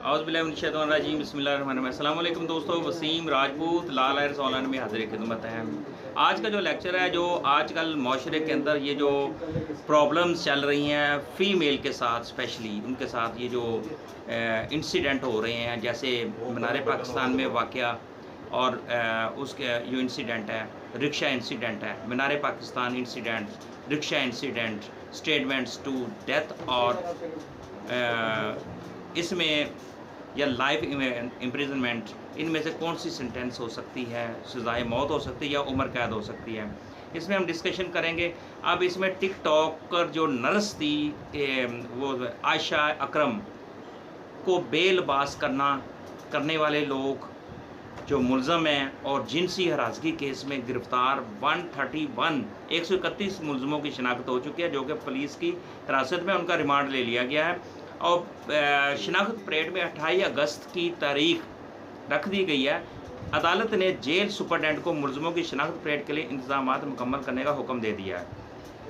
औज़ुबिल्लाहिमिनश्शैतानिर्रजीम बिस्मिल्लाहिर्रहमानिर्रहीम। अस्सलाम वालेकुम दोस्तों, वसीम राजपूत लाल आयर्स ऑनलाइन में हाज़िर खिदमत है। आज का जो लेक्चर है, जो आजकल माशरे के अंदर ये जो प्रॉब्लम्स चल रही हैं फ़ीमेल के साथ, स्पेशली उनके साथ ये जो इंसिडेंट हो रहे हैं, जैसे मीनार पाकिस्तान में वाक़या और उसके जो इंसिडेंट है, रिक्शा इंसिडेंट है, Minar Pakistan incident, rickshaw incident, statements to death और इसमें या लाइफ इम्प्रिजनमेंट, इनमें से कौन सी सेंटेंस हो सकती है, सज़ाए मौत हो सकती है या उम्र कैद हो सकती है, इसमें हम डिस्कशन करेंगे। अब इसमें टिकटॉकर जो नर्स थी, वो आयशा अकरम को बेलबास करने वाले लोग जो मुलज़म हैं और जिनसी हरासगी केस में गिरफ़्तार 131 मुलज़मों की शिनाख्त हो चुकी है, जो कि पुलिस की हिरासत में उनका रिमांड ले लिया गया है। और शिनाख्त परेड में 28 अगस्त की तारीख रख दी गई है। अदालत ने जेल सुपरडेंट को मुलज़मों की शिनाख्त परेड के लिए इंतजामात मुकम्मल करने का हुक्म दे दिया है।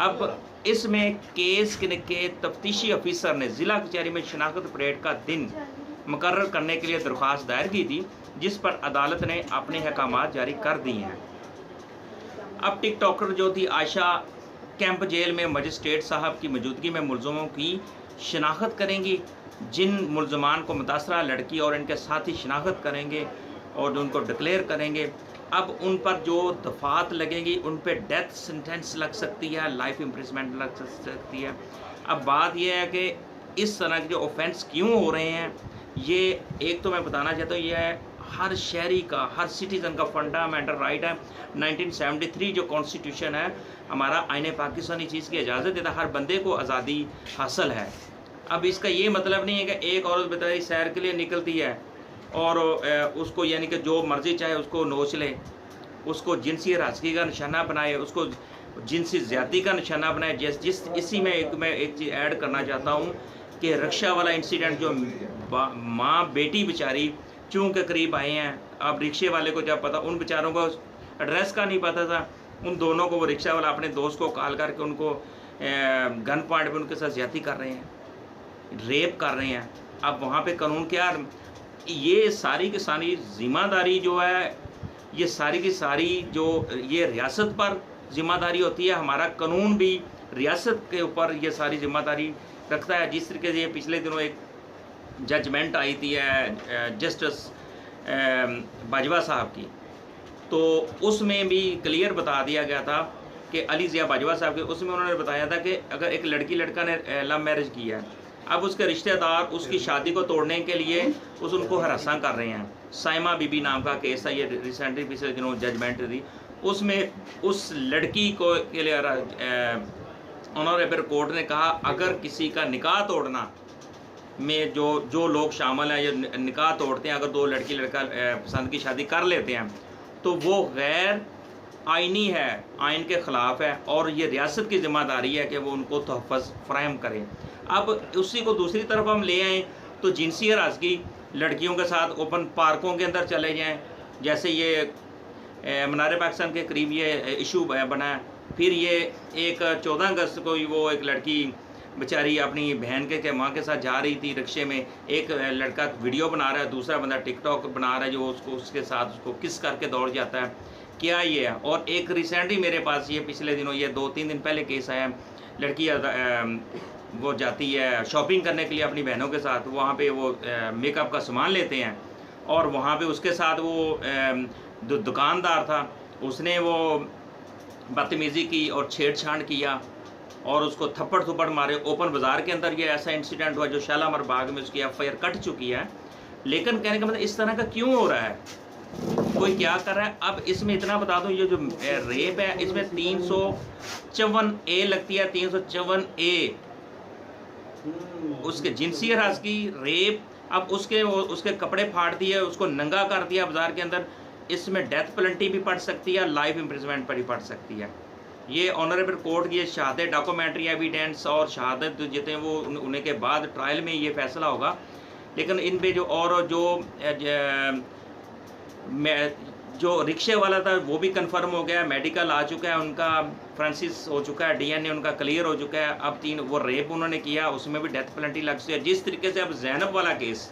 अब इसमें केस के तफ्तीशी अफीसर ने ज़िला कचहरी में शिनाख्त परेड का दिन मुकर्रर करने के लिए दरख्वास्त दायर की थी, जिस पर अदालत ने अपने अहकामात जारी कर दिए हैं। अब टिकटॉकर जो थी आयशा कैंप जेल में मजिस्ट्रेट साहब की मौजूदगी में मुलज़मों की शिनाख्त करेंगी। जिन मुलज़मान को मुतासरा लड़की और इनके साथी शिनाख्त करेंगे और उनको डिक्लेयर करेंगे, अब उन पर जो दफ़ात लगेंगी, उन पर डेथ सेंटेंस लग सकती है, लाइफ इम्प्रिजनमेंट लग सकती है। अब बात यह है कि इस तरह के जो ऑफेंस क्यों हो रहे हैं, ये एक तो मैं बताना चाहता हूँ, यह हर शहरी का, हर सिटीज़न का फंडामेंटल राइट है। 1973 जो कॉन्स्टिट्यूशन है हमारा, आईने पाकिस्तानी चीज़ की इजाज़त देता है, हर बंदे को आज़ादी हासिल है। अब इसका ये मतलब नहीं है कि एक औरत बेचारी सैर के लिए निकलती है और उसको यानी कि जो मर्ज़ी चाहे उसको नोच ले, उसको जिनसी हरासगी का निशाना बनाए, उसको जिनसी ज़्यादती का निशाना बनाए। इसी में मैं एक चीज़ ऐड करना चाहता हूँ कि रिक्शा वाला इंसिडेंट, जो माँ बेटी बेचारी चूँ के करीब आए हैं। अब रिक्शे वाले को जब पता, उन बेचारों को एड्रेस का नहीं पता था, उन दोनों को वो रिक्शा वाला अपने दोस्त को कॉल करके उनको गन पॉइंट पे उनके साथ ज़्यादती कर रहे हैं, रेप कर रहे हैं। अब वहाँ पे कानून क्या, ये सारी की सारी ज़िम्मेदारी जो है, ये सारी की सारी जो ये रियासत पर ज़िम्मेदारी होती है। हमारा कानून भी रियासत के ऊपर ये सारी ज़िम्मेदारी रखता है। जिस तरीके से ये पिछले दिनों एक जजमेंट आई थी जस्टिस बाजवा साहब की, तो उसमें भी क्लियर बता दिया गया था कि अली ज़िया बाजवा साहब के, उसमें उन्होंने बताया था कि अगर एक लड़की लड़का ने लव मैरिज किया है, अब उसके रिश्तेदार उसकी शादी को तोड़ने के लिए उनको हरासा कर रहे हैं। साइमा बीबी नाम का केस था, ये रिसेंटली पिछले दिनों जजमेंट थी। उसमें उस लड़की को के लिए ऑनरेबल कोर्ट ने कहा, अगर किसी का निकाह तोड़ना में जो लोग शामिल हैं, ये निकाह तोड़ते हैं, अगर दो लड़की लड़का पसंद की शादी कर लेते हैं, तो वो गैर आइनी है, आइन के ख़िलाफ़ है, और ये रियासत की ज़िम्मेदारी है कि वो उनको तहफ़्फ़ुज़ फ़राहम करें। अब उसी को दूसरी तरफ हम ले आएँ तो जिनसी हरासगी लड़कियों के साथ ओपन पार्कों के अंदर चले जाएँ, जैसे ये मीनार पाकिस्तान के करीब ये इशू बना है। फिर ये एक 14 अगस्त को वो एक लड़की बेचारी अपनी बहन के माँ के साथ जा रही थी रिक्शे में, एक लड़का वीडियो बना रहा है, दूसरा बंदा टिकटॉक बना रहा है, जो उसके साथ उसको किस करके दौड़ जाता है, क्या ये है। और एक रिसेंटली मेरे पास ये पिछले दिनों, ये 2-3 दिन पहले केस आया, लड़की वो जाती है शॉपिंग करने के लिए अपनी बहनों के साथ, वहाँ पे वो मेकअप का सामान लेते हैं, और वहाँ पे उसके साथ वो दुकानदार था, उसने वो बदतमीज़ी की और छेड़छाड़ किया और उसको थप्पड़ मारे ओपन बाज़ार के अंदर। ये ऐसा इंसिडेंट हुआ जो शालामार बाग में उसकी FIR कट चुकी है। लेकिन कहने का मतलब इस तरह का क्यों हो रहा है, कोई क्या कर रहा है। अब इसमें इतना बता दूं, ये जो रेप है, इसमें 354A लगती है, 354A उसके जिनसी हरासगी, रेप। अब उसके कपड़े फाड़ दिए, उसको नंगा कर दिया बाज़ार के अंदर, इसमें डेथ पेनल्टी भी पड़ सकती है, लाइफ इम्प्रिजनमेंट पर ही पड़ सकती है। ये ऑनरेबल कोर्ट की शहादत, डॉक्यूमेंट्री एविडेंस और शहादत जितने वो उन्हें के बाद ट्रायल में ये फैसला होगा। लेकिन इन पे जो रिक्शे वाला था वो भी कंफर्म हो गया, मेडिकल आ चुका है, उनका फ्रांसिस हो चुका है, DNA उनका क्लियर हो चुका है। अब 3 वो रेप उन्होंने किया, उसमें भी डेथ पेनल्टी लग सकती है। जिस तरीके से अब ज़ैनब वाला केस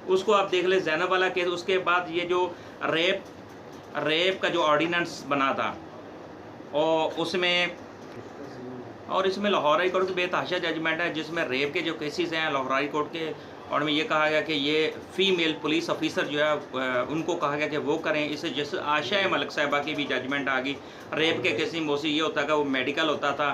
उसको आप देख ले, जैनब वाला केस। उसके बाद ये जो रेप का जो ऑर्डिनेंस बना था और इसमें लाहौर हाई कोर्ट की बेतहाशा जजमेंट है, जिसमें रेप के जो केसेस हैं लाहौर हाई कोर्ट के, और में ये कहा गया कि ये फ़ीमेल पुलिस ऑफिसर जो है उनको कहा गया कि वो करें। इससे जैसे आशा मलिक साहिबा की भी जजमेंट आ गई। रेप के केस में मोस्टली ये होता है कि वो मेडिकल होता था,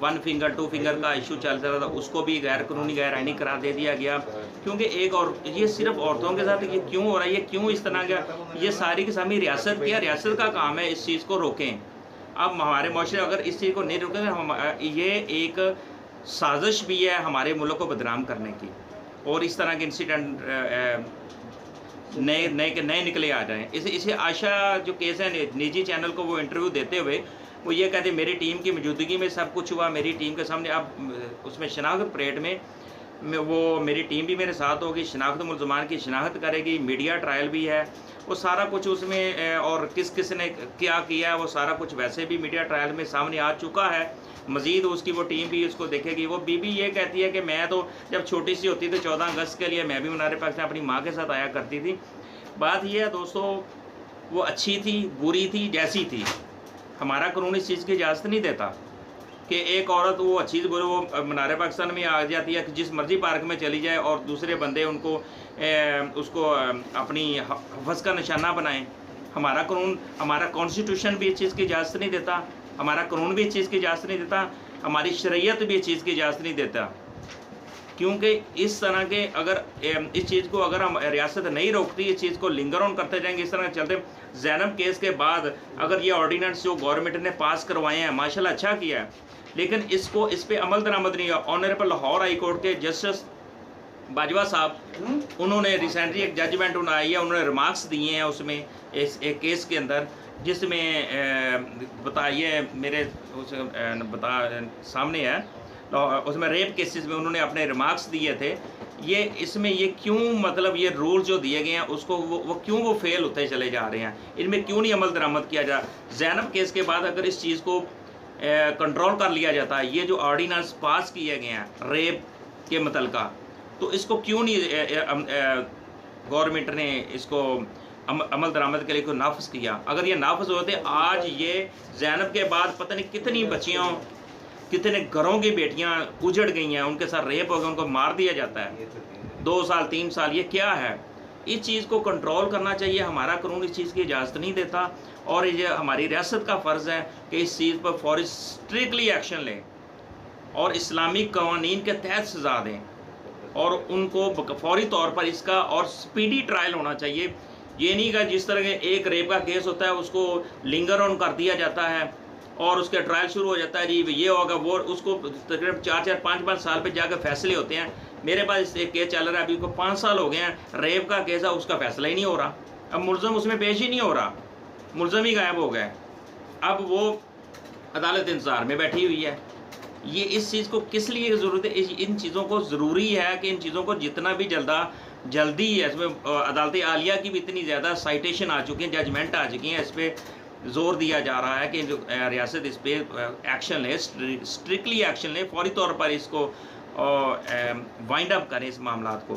1 फिंगर 2 फिंगर का इशू चल रहा था, उसको भी गैर कानूनी गैर आइनी करार दे दिया गया। क्योंकि एक और ये सिर्फ औरतों के साथ ये क्यों हो रहा है, ये क्यों इस तरह का, ये सारी की सारी रियासत की रियासत का काम है इस चीज़ को रोकें। अब हमारे माशरे अगर इस चीज़ को नहीं रोकेंगे, हम ये एक साजिश भी है हमारे मुल्क को बदनाम करने की, और इस तरह के इंसिडेंट नए निकले आ जाएं। इसे आशा जो केस है, निजी चैनल को वो इंटरव्यू देते हुए वो ये कहते मेरी टीम की मौजूदगी में सब कुछ हुआ, मेरी टीम के सामने। अब उसमें शनाख्त परेड में वो मेरी टीम भी मेरे साथ होगी, शनाख्त मुलजमान की शनाख्त करेगी, मीडिया ट्रायल भी है, वो सारा कुछ उसमें, और किस ने क्या किया है वो सारा कुछ वैसे भी मीडिया ट्रायल में सामने आ चुका है। मज़ीद उसकी वो टीम भी उसको देखेगी। वो बीबी ये कहती है कि मैं तो जब छोटी सी होती थी 14 अगस्त के लिए मैं भी मीनार पाकिस्तान अपनी माँ के साथ आया करती थी। बात यह है दोस्तों, वो अच्छी थी बुरी थी जैसी थी, हमारा कानून इस चीज़ की इजाज़त नहीं देता कि एक औरत वो अच्छी बुरी वो मीनार पाकिस्तान में आ जाती है कि जिस मर्जी पार्क में चली जाए और दूसरे बंदे उनको उसको अपनी हफ्ज़ का निशाना बनाएं। हमारा कानून, हमारा कॉन्स्टिट्यूशन भी इस चीज़ की इजाज़त नहीं देता, हमारा कानून भी इस चीज़ की इजाज़त नहीं देता, हमारी शरीयत भी इस चीज़ की इजाज़त नहीं देता। क्योंकि इस तरह के अगर इस चीज़ को अगर हम रियासत नहीं रोकती, इस चीज़ को लिंगर ऑन करते जाएंगे, इस तरह चलते, ज़ैनब केस के बाद अगर ये ऑर्डिनेंस जो गवर्नमेंट ने पास करवाए हैं माशाल्लाह अच्छा किया है, लेकिन इस पर अमल दरामद नहीं हुआ। ऑनरेबल लाहौर हाई कोर्ट के जस्टिस बाजवा साहब, उन्होंने रिसेंटली एक जजमेंट आई है, उन्होंने रिमार्क्स दिए हैं उसमें इस एक केस के अंदर, जिसमें बताइए मेरे सामने है, उसमें रेप केसेस में उन्होंने अपने रिमार्क्स दिए थे। ये इसमें ये क्यों, मतलब ये रूल जो दिए गए हैं उसको वो क्यों वो फेल होते चले जा रहे हैं, इनमें क्यों नहीं अमल दरामद किया जा। ज़ैनब केस के बाद अगर इस चीज़ को कंट्रोल कर लिया जाता है, ये जो ऑर्डिनेंस पास किए गए हैं रेप के मुतल्लिका, तो इसको क्यों नहीं गवर्नमेंट ने इसको अमल दरामद के लिए कोई नाफिज किया। अगर ये नाफिज होते, आज ये ज़ैनब के बाद पता नहीं कितनी बच्चियों, कितने घरों की बेटियां उजड़ गई हैं, उनके साथ रेप हो गया, उनको मार दिया जाता है 2 साल 3 साल। ये क्या है? इस चीज़ को कंट्रोल करना चाहिए, हमारा कानून इस चीज़ की इजाज़त नहीं देता, और ये हमारी रियासत का फ़र्ज़ है कि इस चीज़ पर फौरी स्ट्रिक्टली एक्शन लें और इस्लामी कवानीन के तहत सज़ा दें, और उनको फौरी तौर पर इसका और स्पीडी ट्रायल होना चाहिए। ये नहीं कि जिस तरह के एक रेप का केस होता है उसको लिंगर ऑन कर दिया जाता है और उसका ट्रायल शुरू हो जाता है, जी ये होगा वो, उसको तकरीबन 4-4 5-5 साल पे जाकर फैसले होते हैं। मेरे पास एक केस चल रहा है, अभी को 5 साल हो गए हैं, रेप का केस है, उसका फैसला ही नहीं हो रहा। अब मुलज़म उसमें पेश ही नहीं हो रहा, मुलज़म ही गायब हो गए, अब वो अदालत इंतज़ार में बैठी हुई है। ये इस चीज़ को किस लिए ज़रूरत है? इन चीज़ों को ज़रूरी है कि इन चीज़ों को जितना भी जल्दी है, इसमें अदालत आलिया की भी इतनी ज़्यादा साइटेशन आ चुकी हैं, जजमेंट आ चुकी हैं, इस पर जोर दिया जा रहा है कि जो रियासत इस पर एक्शन ले, स्ट्रिक्टली एक्शन ले, फौरी तौर पर इसको वाइंड अप करें इस मामला को।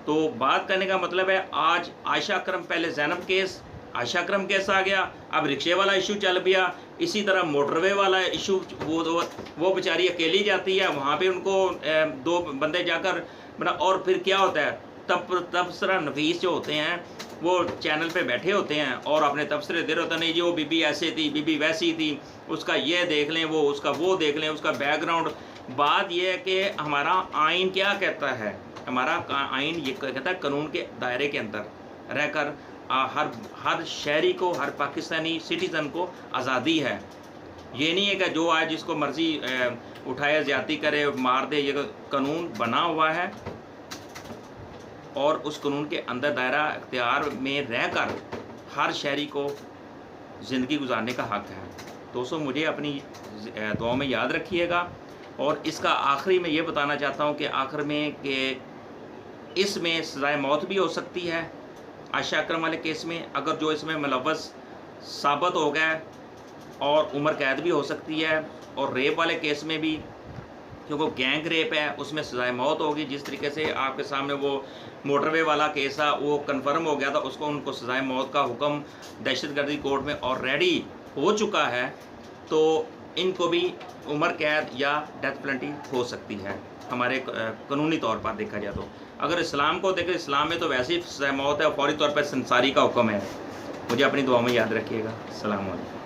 तो बात करने का मतलब है, आज आयशा अकरम, पहले ज़ैनब केस, आयशा अकरम केस आ गया, अब रिक्शे वाला इशू चल गया, इसी तरह मोटरवे वाला इशू, वो बेचारी अकेली जाती है, वहाँ पे उनको 2 बंदे जाकर मतलब, और फिर क्या होता है, तबसरा नफीस जो होते हैं वो चैनल पे बैठे होते हैं और अपने तबसरे दे रहे होते हैं, नहीं जी वो बीबी ऐसे थी, बीबी वैसी थी, उसका ये देख लें, वो उसका वो देख लें, उसका बैकग्राउंड। बात यह है कि हमारा आइन क्या कहता है, हमारा आइन ये कहता है कानून के दायरे के अंदर रहकर हर शहरी को, हर पाकिस्तानी सिटीज़न को आज़ादी है। ये नहीं है कि जो आज जिसको मर्ज़ी उठाया ज़्यादती करे, मार दे। ये कानून बना हुआ है और उस कानून के अंदर दायरा इख्तियार में रहकर हर शहरी को ज़िंदगी गुजारने का हक़ है। दोस्तों, मुझे अपनी दुआ में याद रखिएगा। और इसका आखिरी में ये बताना चाहता हूँ कि आखिर में कि इसमें सज़ाए मौत भी हो सकती है आयशा अकरम वाले केस में, अगर जो इसमें मुलव्वस साबित हो गया, और उम्र कैद भी हो सकती है। और रेप वाले केस में भी क्योंकि गैंग रेप है, उसमें सजाए मौत होगी। जिस तरीके से आपके सामने वो मोटरवे वाला केस है वो कन्फर्म हो गया था, उसको उनको सजाए मौत का हुक्म दहशतगर्दी कोर्ट में ऑलरेडी हो चुका है, तो इनको भी उम्र कैद या डेथ पेनल्टी हो सकती है हमारे कानूनी तौर पर देखा जाए तो। अगर इस्लाम को देखें, इस्लाम में तो वैसे ही सजाए मौत है और फौरी तौर पर संसारी का हुक्म है। मुझे अपनी दुआ में याद रखिएगा। अस्सलाम वालेकुम।